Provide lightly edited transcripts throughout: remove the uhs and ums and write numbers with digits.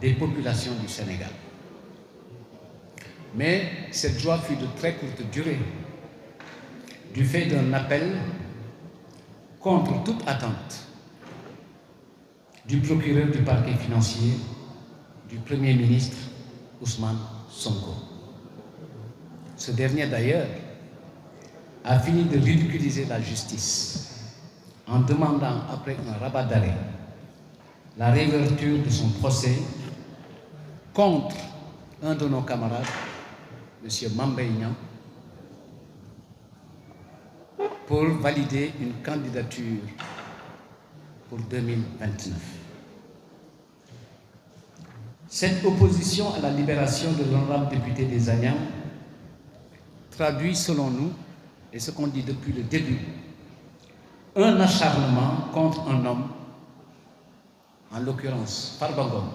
des populations du Sénégal. Mais cette joie fut de très courte durée, du fait d'un appel contre toute attente du procureur du parquet financier, du Premier ministre Ousmane Sonko. Ce dernier d'ailleurs a fini de ridiculiser la justice en demandant, après un rabat d'arrêt, la réouverture de son procès contre un de nos camarades, M. Mame Mbaye Niang, pour valider une candidature pour 2029. Cette opposition à la libération de l'honorable député des Agnam traduit, selon nous, et ce qu'on dit depuis le début, un acharnement contre un homme, en l'occurrence Farba Ngom,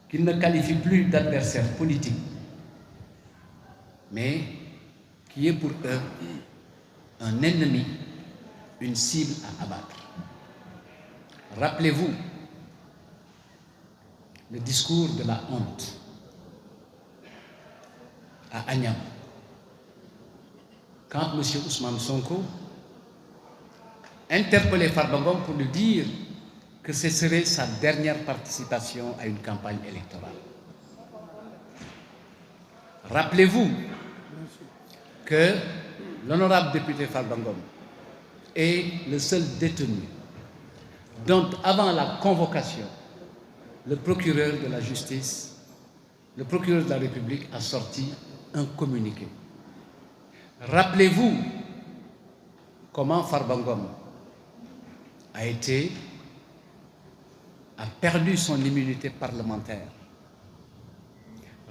qu'il ne qualifie plus d'adversaire politique, mais qui est pour eux un ennemi, une cible à abattre. Rappelez-vous le discours de la honte à Agnam, quand M. Ousmane Sonko interpellait Farba Ngom pour lui dire que ce serait sa dernière participation à une campagne électorale. Rappelez-vous que l'honorable député Farba Ngom est le seul détenu dont, avant la convocation, le procureur de la justice, le procureur de la République a sorti un communiqué. Rappelez-vous comment Farba Ngom a perdu son immunité parlementaire.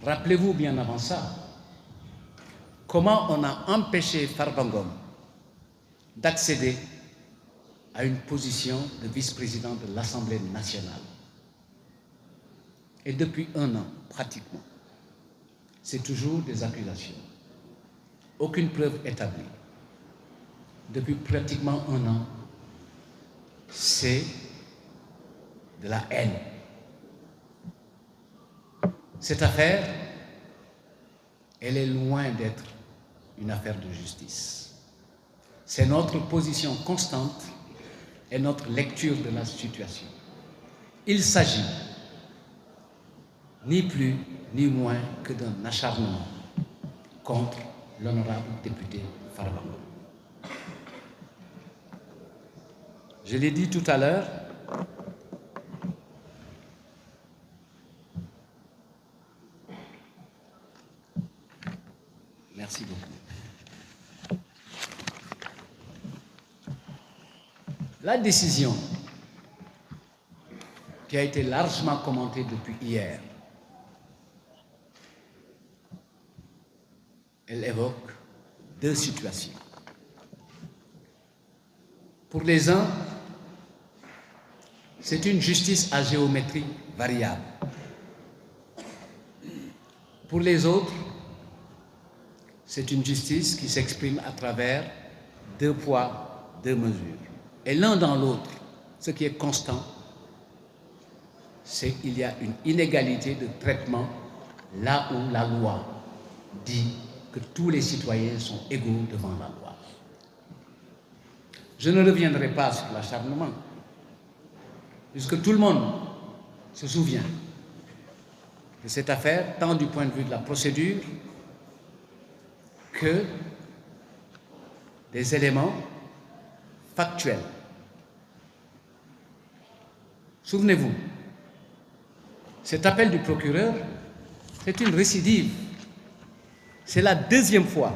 Rappelez-vous bien avant ça, comment on a empêché Farba Ngom d'accéder à une position de vice-président de l'Assemblée nationale. Et depuis un an, pratiquement, c'est toujours des accusations. Aucune preuve établie. Depuis pratiquement un an, c'est de la haine. Cette affaire, elle est loin d'être une affaire de justice. C'est notre position constante et notre lecture de la situation. Il s'agit ni plus ni moins que d'un acharnement contre l'honorable député Farba Ngom. Je l'ai dit tout à l'heure, merci beaucoup. La décision qui a été largement commentée depuis hier, elle évoque deux situations. Pour les uns, c'est une justice à géométrie variable. Pour les autres, c'est une justice qui s'exprime à travers deux poids, deux mesures. Et l'un dans l'autre, ce qui est constant, c'est qu'il y a une inégalité de traitement là où la loi dit que tous les citoyens sont égaux devant la loi. Je ne reviendrai pas sur l'acharnement, puisque tout le monde se souvient de cette affaire, tant du point de vue de la procédure que des éléments factuels. Souvenez-vous, cet appel du procureur, c'est une récidive. C'est la deuxième fois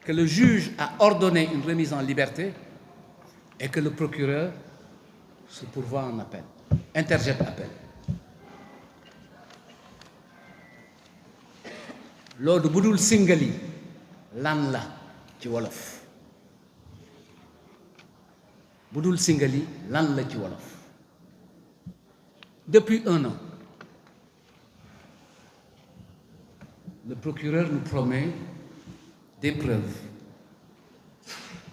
que le juge a ordonné une remise en liberté et que le procureur se pourvoit en appel, interjette appel. Loolu bu dul singali lan la ci wolof bu dul singali lan la ci wolof. Depuis un an, le procureur nous promet des preuves,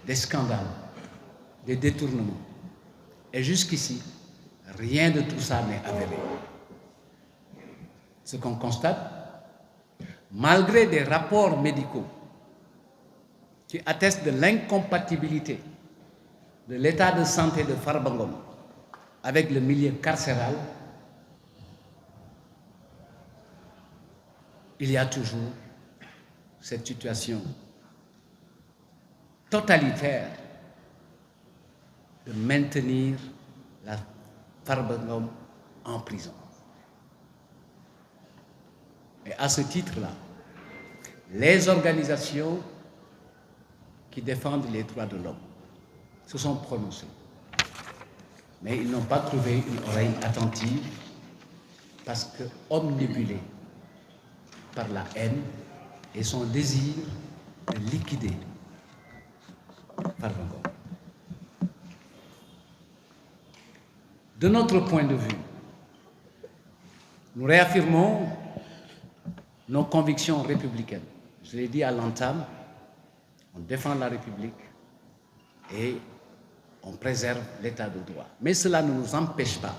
des scandales, des détournements. Et jusqu'ici, rien de tout ça n'est avéré. Ce qu'on constate, malgré des rapports médicaux qui attestent de l'incompatibilité de l'état de santé de Farba Ngom avec le milieu carcéral, il y a toujours cette situation totalitaire de maintenir la Farba Ngom en prison. Et à ce titre-là, les organisations qui défendent les droits de l'homme se sont prononcées. Mais ils n'ont pas trouvé une oreille attentive parce que omnibulés par la haine et son désir de liquider Farba Ngom. De notre point de vue, nous réaffirmons nos convictions républicaines. Je l'ai dit à l'entame, on défend la République et on préserve l'état de droit. Mais cela ne nous empêche pas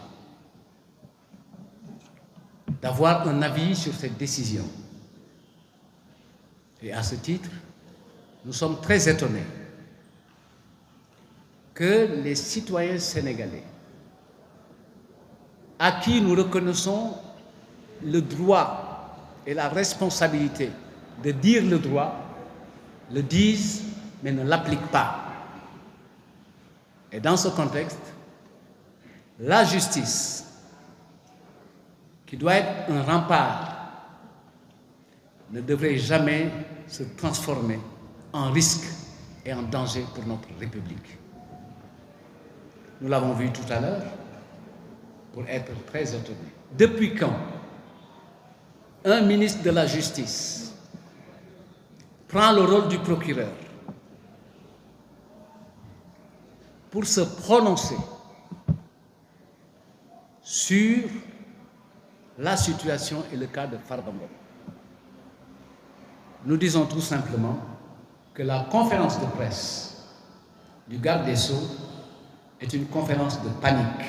d'avoir un avis sur cette décision. Et à ce titre, nous sommes très étonnés que les citoyens sénégalais, à qui nous reconnaissons le droit et la responsabilité de dire le droit, le disent mais ne l'appliquent pas. Et dans ce contexte, la justice, qui doit être un rempart, ne devrait jamais se transformer en risque et en danger pour notre République. Nous l'avons vu tout à l'heure, pour être très étonné. Depuis quand un ministre de la Justice prend le rôle du procureur pour se prononcer sur la situation et le cas de Farba Ngom? Nous disons tout simplement que la conférence de presse du garde des Sceaux est une conférence de panique.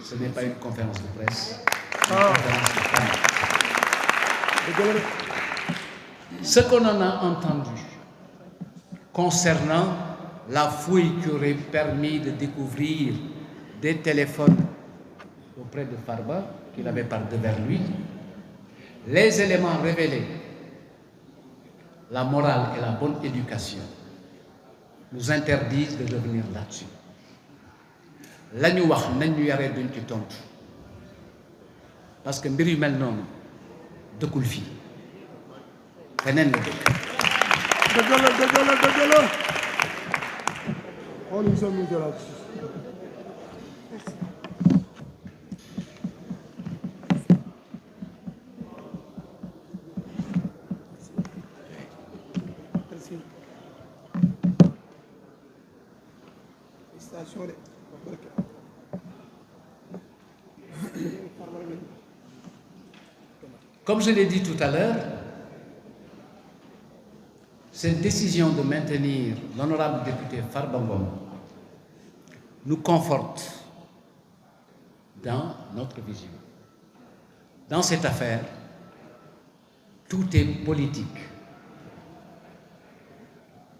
Ce n'est pas une conférence de presse, c'est une conférence de panique. Ce qu'on en a entendu concernant la fouille qui aurait permis de découvrir des téléphones auprès de Farba, qu'il avait par devers lui, les éléments révélés, la morale et la bonne éducation nous interdisent de revenir là-dessus. La ñu wax nañ ñu yaree duñ ci tontu parce que mbir yu mel noonu dëkkul fii feneen la dëkk. dëgg la. Comme je l'ai dit tout à l'heure, cette décision de maintenir l'honorable député Farba Ngom nous conforte dans notre vision. Dans cette affaire, tout est politique.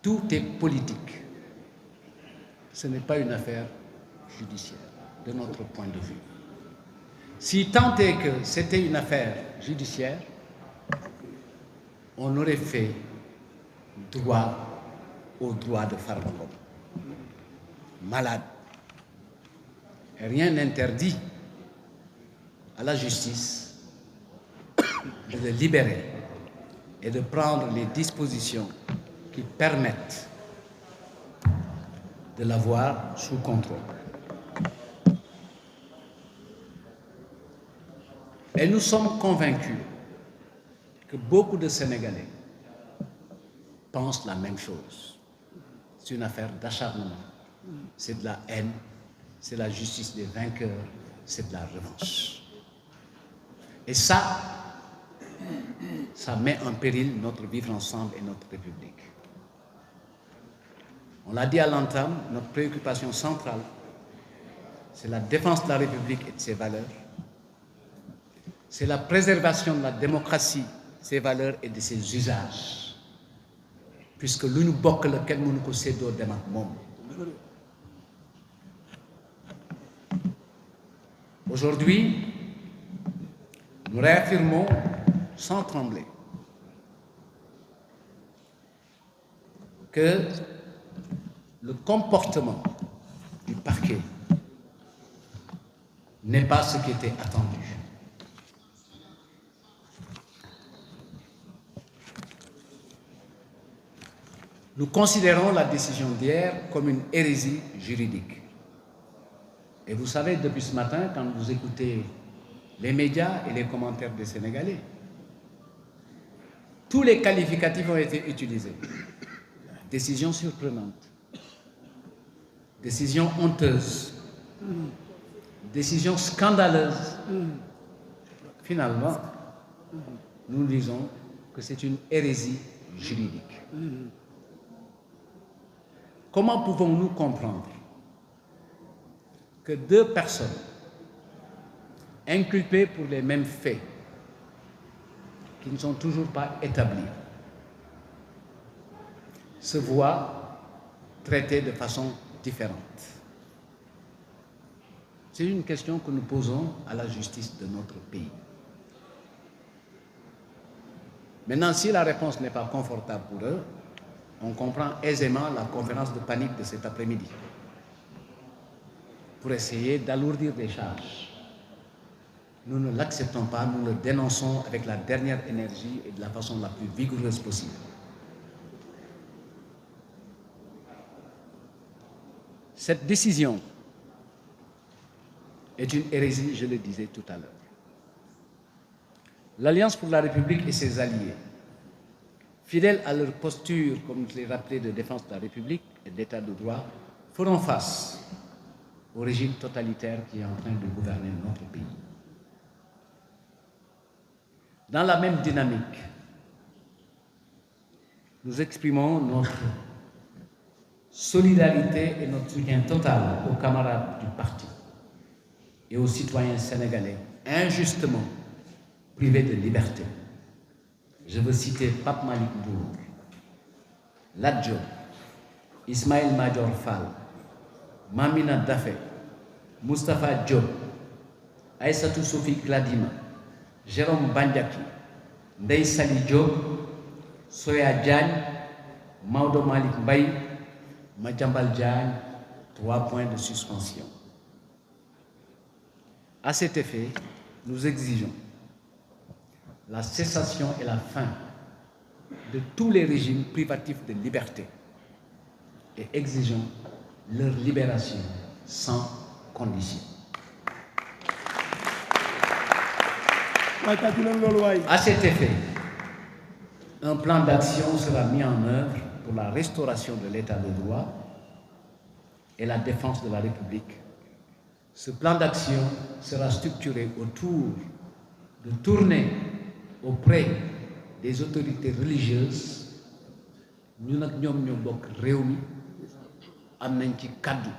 Tout est politique. Ce n'est pas une affaire judiciaire, de notre point de vue. Si tant est que c'était une affaire judiciaire, on aurait fait droit au droit de Farba Ngom. Malade. Et rien n'interdit à la justice de le libérer et de prendre les dispositions qui permettent de l'avoir sous contrôle. Et nous sommes convaincus que beaucoup de Sénégalais pensent la même chose. C'est une affaire d'acharnement, c'est de la haine, c'est la justice des vainqueurs, c'est de la revanche. Et ça met en péril notre vivre ensemble et notre République. On l'a dit à l'entame, notre préoccupation centrale, c'est la défense de la République et de ses valeurs. c'est la préservation de la démocratie, ses valeurs et de ses usages. Puisque lu ñu bokk la kenn mënu ko séddoo dem ak moom. Aujourd'hui, nous réaffirmons sans trembler que le comportement du parquet n'est pas ce qui était attendu. Nous considérons la décision d'hier comme une hérésie juridique. Et vous savez, depuis ce matin, quand vous écoutez les médias et les commentaires des Sénégalais, tous les qualificatifs ont été utilisés. Décision surprenante, décision honteuse, décision scandaleuse. Finalement, nous disons que c'est une hérésie juridique. Comment pouvons-nous comprendre que deux personnes inculpées pour les mêmes faits, qui ne sont toujours pas établis, se voient traitées de façon différente? C'est une question que nous posons à la justice de notre pays. Maintenant, si la réponse n'est pas confortable pour eux, on comprend aisément la conférence de panique de cet après-midi pour essayer d'alourdir les charges. Nous ne l'acceptons pas, nous le dénonçons avec la dernière énergie et de la façon la plus vigoureuse possible. Cette décision est une hérésie, je le disais tout à l'heure. L'Alliance pour la République et ses alliés, fidèles à leur posture, comme je l'ai rappelé, de défense de la République et d'État de droit, feront face au régime totalitaire qui est en train de gouverner notre pays. Dans la même dynamique, nous exprimons notre solidarité et notre soutien total aux camarades du parti et aux citoyens sénégalais injustement privés de liberté. Je veux citer Pape Malick Ndour, Lat Diop, Ismaïla Madior Fall, Mamina Daffé, Moustapha Diop, Aïssatou Sophie Gladima, Jérôme Bandiaki, Ndeye Sali Diop, Soya Diagne, Maodo Malick Mbaye, Madiambal Diagne, 3 points de suspension. À cet effet, nous exigeons la cessation et la fin de tous les régimes privatifs de liberté et exigeons leur libération sans condition. À cet effet, un plan d'action sera mis en œuvre pour la restauration de l'état de droit et la défense de la République. Ce plan d'action sera structuré autour de tourner auprès des autorités religieuses. Nous ak ñom ñoo bokk réew mi am nañ ci kaddu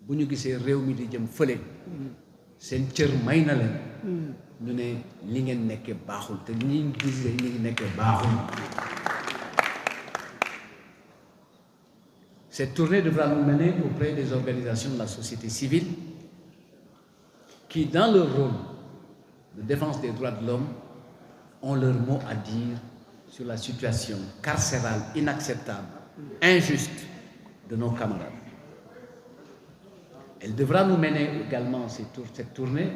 bu ñu gisee réew mi di jëm fële seen cër may na leen ñu ne li ngeen nekkee baaxul te ñi gisee ñi ngi nekkee baaxul. Cette tournée devra nous mener auprès des organisations de la société civile qui, dans leur rôle de défense des droits de l'homme, ont leur mot à dire sur la situation carcérale inacceptable, injuste de nos camarades. Elle devra nous mener également, cette tournée,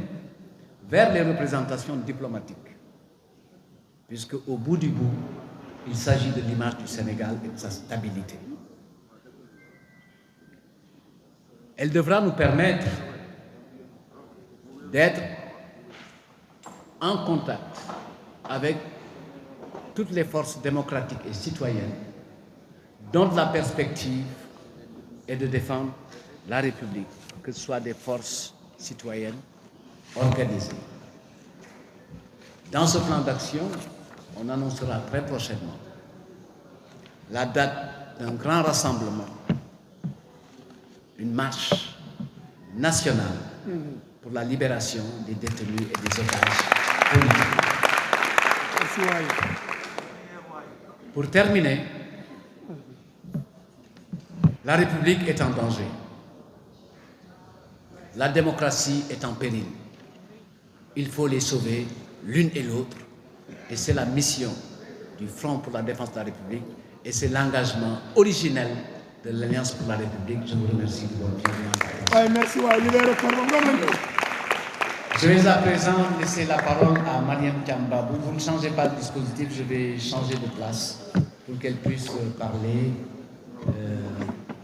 vers les représentations diplomatiques, puisque au bout du bout, il s'agit de l'image du Sénégal et de sa stabilité. Elle devra nous permettre d'être en contact avec toutes les forces démocratiques et citoyennes dont la perspective est de défendre la République, que ce soit des forces citoyennes organisées. Dans ce plan d'action, on annoncera très prochainement la date d'un grand rassemblement, une marche nationale pour la libération des détenus et des otages Pour terminer, la République est en danger. La démocratie est en péril. Il faut les sauver l'une et l'autre. Et c'est la mission du Front pour la défense de la République. Et c'est l'engagement originel de l'Alliance pour la République. Je vous remercie de votre Merci. Je vais à présent laisser la parole à Mariam Thiambabou. Vous ne changez pas de dispositif, je vais changer de place pour qu'elle puisse parler.